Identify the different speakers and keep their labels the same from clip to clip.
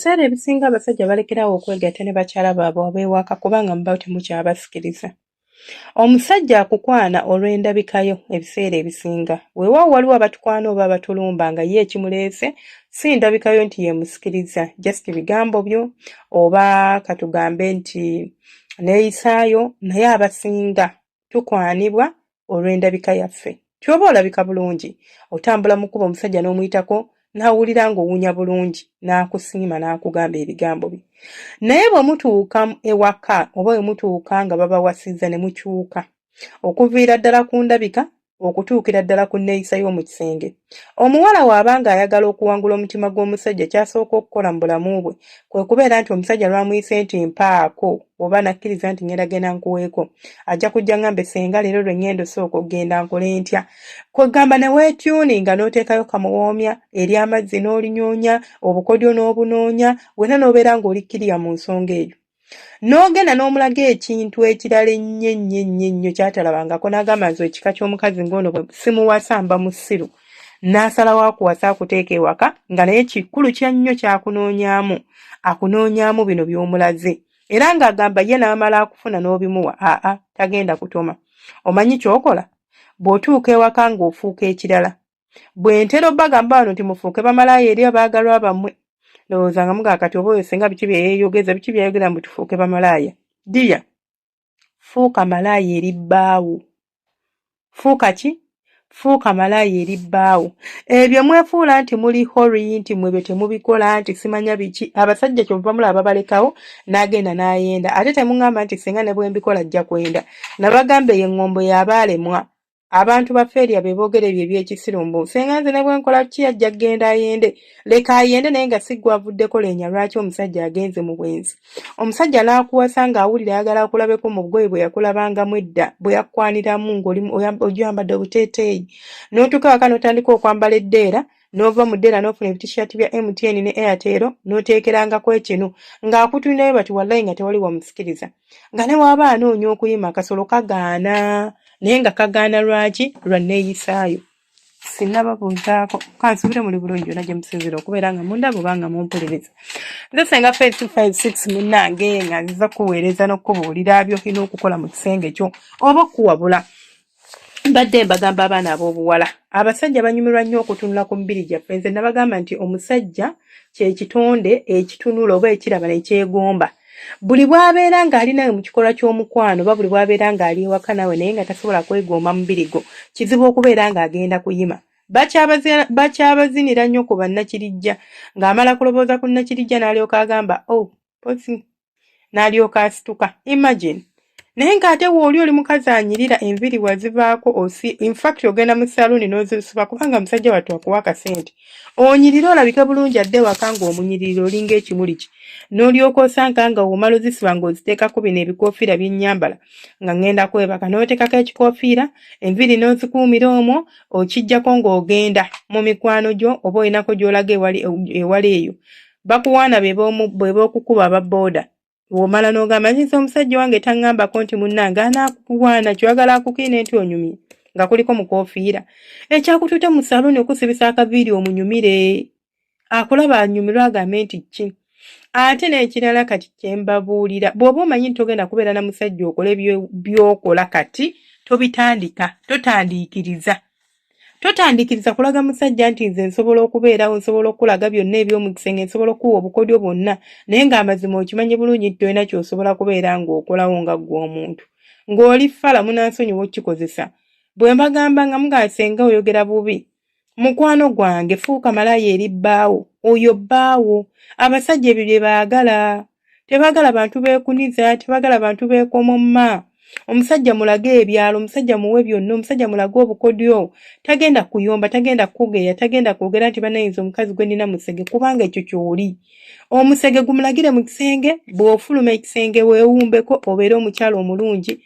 Speaker 1: ebiseera ebisinga abasajja balekerawo okwegatta ne bakyala baabwe ab'ewaka kubanga muba temukyabasikiriza. Omusajja akukwana olw'endabikayo ebiseera ebisinga. Weewaawo waliwo abatukwana oba abatulumba nga ye ekimuleese si ndabikayo nti yemusikiriza, just bigambo byo oba katugambe nti neeyisaayo, naye abasinga tukwanibwa olw'endabika yaffe. Tyoba olabika bulungi, otambula mu kkubo omusajja n'omuyitako n'awulira ng'owunya bulungi, n'akusiima n'akugamba ebigambo bye. Naye bwe mutuuka ewaka oba bwe mutuuka nga babawasizza ne mukyuka, okuviira ddala ku ndabika okutuukira ddala ku nneeyisa y'omu kisenge. Omuwala waaba ng'ayagala okuwangula omutima gw'omusajja ky'asooka okukola mu bulamu bwe kwe kubeera nti omusajja lw'amuyise nti mpaako oba nakkiriza nti ngenda genda nkuweeko, ajja kujja ngambe senga leero lwe ngenda osooka okugenda nkole ntya. Kwegamba ne weetyuninga n'oteekayo kamuwoomya eri amazzi n'olinyoonya, obukodyo n'obunoonya, wena n'obeera ng'olikkiriya mu nsonga eyo. N'ogenda n'omulaga ekintu ekirala ennyo kyatalabangako n'agamba nti ekika ky'omukazi ng'ono bwe simuwasa mba musiru. N'asalawo akuwasa akuteeka ewaka nga naye kikulu kya nnyo kyakunoonyaamu, akunoonyaamu bino by'omulaze. Era ng'agamba ye n'amala akufuna n'obimuwa, tagenda kutoma. Omanyi ky'okola? Bw'otuuka ewaka ng'ofuuka ekirala. Bwe ntera obbagamba wano nti mufuuke bamalaaya eri abaagalwa bammwe. Ndowooza nga mugaa kati oba oyo singa biki bye yeeyogeza biki byayogera mbu tufuuke bamalaaya. Ddiya, fuuka malaaya eri bbaawo. Fuuka ki? Fuuka malaaya eri bbaawo. Ebyo mwefuula nti muli hori nti mwebyo temubikola nti simanya biki. Abasajja kyova mulaba balekawo n'agenda n'ayenda. Ate temuŋŋamba nti singa ne bwe mbikola ajja kwenda. Nabagambe ye ŋŋombo y'abaalemwa. Abantu bafeerya be boogera ebyo eby'ekisirumbu. Senga nze ne bwe nkola ki ajja kgenda ayende. Leka ayende naye nga si ggwe avuddeko leenya lwaki omusajja agenze mu bwenzi. Omusajja n'akuwasa ng'awulira ayagala akulabeko mu bugoye bwe yakulabangamu edda, bwe yakkwaniramu ng'oyambadde obuteeteeyi. N'otuuka ewaka n'otandika okwambala eddeera, n'ova mu ddeera n'ofuna ebitishaati bya MTN ne Airtel n'oteekerangako ekinu ng'akutunirayo bati wallahi nga tewali wamusikiriza. Nga ne waba anoonya okuyima akasolo kagaana. Naye nga kagaana lwaki? Lwa nneeyisaayo. Sinnababuuzaako. Kansubire muli bulungi yonna gye musinzira okubeera nga mundaba oba nga mumpuliriza. Nze Ssenga 5256 munnange nga nziza kuweereza n'okubuulira by'olina okukola mu kisenge kyo oba okuwabula. Mbadde mbagamba abaana ab'obuwala. Abasajja banyumirwa nnyo okutunula ku mibiri gyaffe. Nze nabagamba nti omusajja kye kitonde ekitunula oba ekiraba n'ekyegomba. Buli bw'abeera ng'ali nawe mu kikolwa ky'omukwano oba buli bw'abeera ng'ali ewaka nawe naye nga tasobola kwegomba mubiri gwo, kizibu okubeera ng'agenda kuyima. Bakyabazinira nnyo ku bannakirijja, ng'amala kulobooza ku nnakirijja n'alyoka agamba posi, n'alyoka asituka. Imagine. Naye ng'ate w'oli oli mukazi anyirira enviri wazivaako in fact ogenda mu saluni n'ozisuba kubanga musajja wattu akuwa akasente. Onyirira olabika bulungi adde waka ng'omunyirira olinga ekimuli ki. N'olyoka osanga nga omala ozisiba ng'oziteekako bino ebikoofiira bye nnyambala nga ngenda kwebaka n'oteekako ekikoofiira enviri n'ozikuumira omwo okijjako ng'ogenda mu mikwano gyo oba olinako gy'olaga ewala eyo. Bakuwaana be b'okukuba aba booda. Womala n'ogamba nti omusajja wange taŋŋambako nti munnange anaakukuwaana ky'oyagala akukiine nti onyumye nga kuliko mukoofiira. Ekyakutuuta mu saluni okusibisa akaviiri omunyumire. Akulaba anyumirwa agambe nti ki. Ate n'ekirala kati kye mbabuulira bw'oba omanyi nti togenda kubeera na musajja okole by'okola kati tobitandika, totandiikiriza. Totandikiriza kulaga musajja nti nze nsobola okubeerawo, nsobola okulaga byonna eby'omu kisenge, nsobola okuwa obukodyo bwonna, naye ng'amazima okimanyi bulungi nti tolina ky'osobola kubeera ng'okolawo nga ggwe omuntu. Ng'oli ffala munansonyiwa okkikozesa. Bwe mbagamba nga mugasenga oyogera bubi. Mukwano gwange fuuka malaaya eri bbaawo, oyo bbaawo. Abasajja ebyo bye baagala. Tebaagala bantu beekuniza, tebaagala bantu beekomomma. Omusajja mulage ebyalo, omusajja muwe byonna, omusajja mulage obukodyo. Tagenda kuyomba, tagenda kugeya, tagenda kwogera nti banayinza omukazi gwe nnina musege kubanga ekyo ky'oli. Omusege gumulagire mu kisenge, bw'ofuluma ekisenge weewumbeko obeere omukyalo omulungi,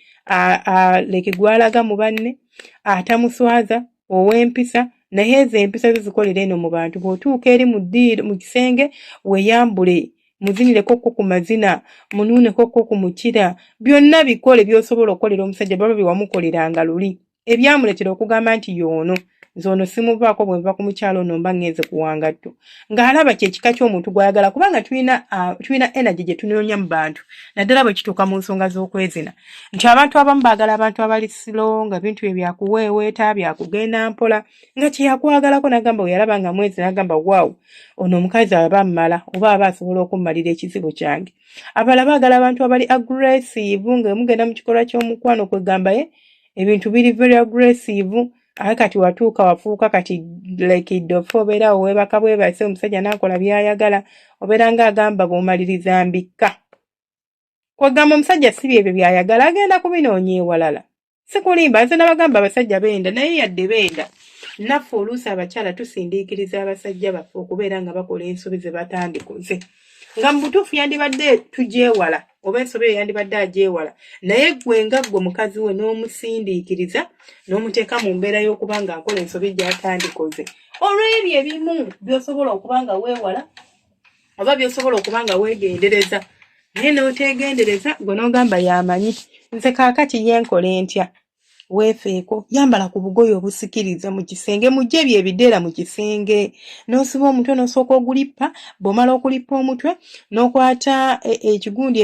Speaker 1: leke gwalaga mu banne, atamuswaza, ow'empisa, naye ezo empisa zo zikolera eno mu bantu. Bw'otuuka eri mu kisenge weeyambule. Muzinireko ku mazina, munuuneko ku mukira, byonna bikole by'osobola okukolera omusajja baba bye wamukoleranga luli. Ebyamuletera okugamba nti yoono, nze ono simuvaako bwe nva ku mukyalo ono mba ngenze kuwangatto ng'alaba kyekika ky'omuntu gw'ayagala kubanga tulina energy gye tunoonya mu bantu naddala bwe kituuka mu nsonga z'okwezina nti abantu abamu baagala abantu abali silo nga bintu bye byakuweeweeta byakugenda mpola nga kyeyakwagalako n'agamba bwe yalaba nga mwezi n'agamba waawu ono omukazi aba mmala oba aba asobola okummalira ekizibu kyange abalala baagala abantu abali aggressive nga mugenda mu kikolwa ky'omukwano kwegamba ye ebintu biri very aggressive ate kati watuuka wafuuka kati lekiddofe obeera weebaka bwebase omusajja n'akola by'ayagala obeera ng'agamba bw'omaliriza mbikka kwegamba omusajja si byebyo by'ayagala agenda kubinoonya ewalala si kulimba nze nabagamba abasajja benda naye yadde benda naffe oluusi abakyala tusindiikiriza abasajja baffe okubeera nga bakola ensobi ze batandikoze nga mu butuufu yandibadde tugyewala oba ensobi eyo yandibadde agyewala naye gwe nga ggwe mukazi we n'omusindiikiriza n'omuteeka mu mbeera y'okuba nga akola ensobi gy'atandikoze olw'ebyo ebimu by'osobola okuba nga weewala oba by'osobola okuba nga weegendereza naye n'oteegendereza gwe n'ogamba y'amanyi nze kaakati yenkola entya weefeeko yambala ku bugoye obusikiriza mu kisenge mujje byebideera mu kisenge n'osiba omutwe n'osooka ogulippa bw'omala okulippa omutwe n'okwata ekigundi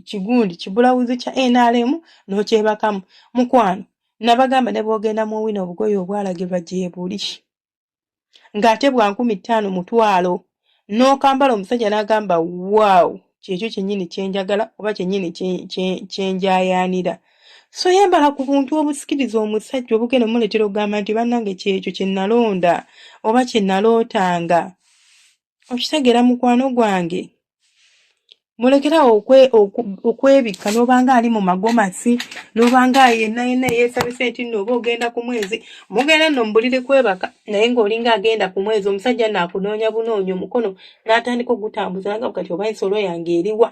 Speaker 1: kigundi kibulawuzi kya NRM n'okyebakamu mukwano nabagamba ne bw'ogenda mu wino obugoye obwalagirwa gye buli ng'ate bwa 50 mutwalo n'okambala omusajja n'agamba waawu kyekyo kyennyini kyenjagala oba kyennyini kyenjayaanira so yambala ku buntu obusikiriza omusajja obugenda muleetera okugamba nti bannange kyekyo kye nalonda oba kye nalootanga okitegeera mukwano gwange mulekerawo okwebikka n'obanga ali mu magomasi n'obanga yenna yeesabise nti nno oba ogenda ku mwezi mugenda nno mbulire kwebaka naye ng'olinga agenda ku mwezi omusajja naakunoonya bunoonya omukono n'atandika ogutambuza nga kati oba ensolo yange eriwa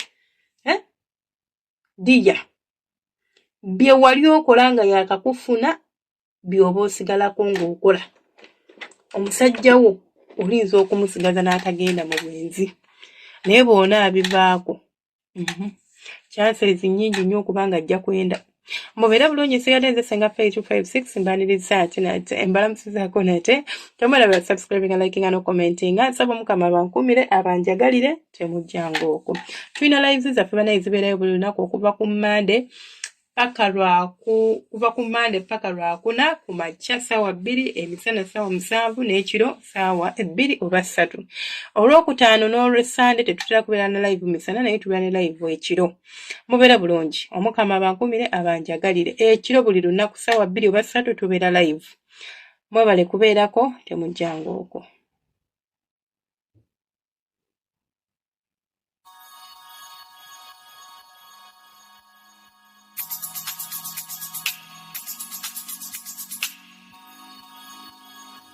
Speaker 1: diya bye wali okola nga yakakufuna by'oba osigalako ng'okola omusajja wo olinza okumusigaza n'atagenda mu bwenzi naye bw'ona abivaako chances nnyingi nnyo okuba nga ajja kwenda mubeera bulungi sigadde nze Senga Faye 256 mbaniriza ate nate embalamusizaako nate tomala subscribing liking no commenting nsaba mukama bankumire abanjagalire temujjanga okwo tulina lives zaffe banaye zibeerayo buli lunaku okuva ku Monday paka lwakuna ku makya ssaawa 2 emisana ssaawa 7 n'ekiro ssaawa 2 oba 3 olwokutaano n'olwessande tetutera kubeera na live misana naye tubeera ne live ekiro mubeera bulungi omukama bankumire abanjagalire ekiro buli lunaku ssaawa 2 oba 3 tubeera live mwebale kubeerako temujjanga okwo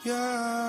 Speaker 1: Yeah.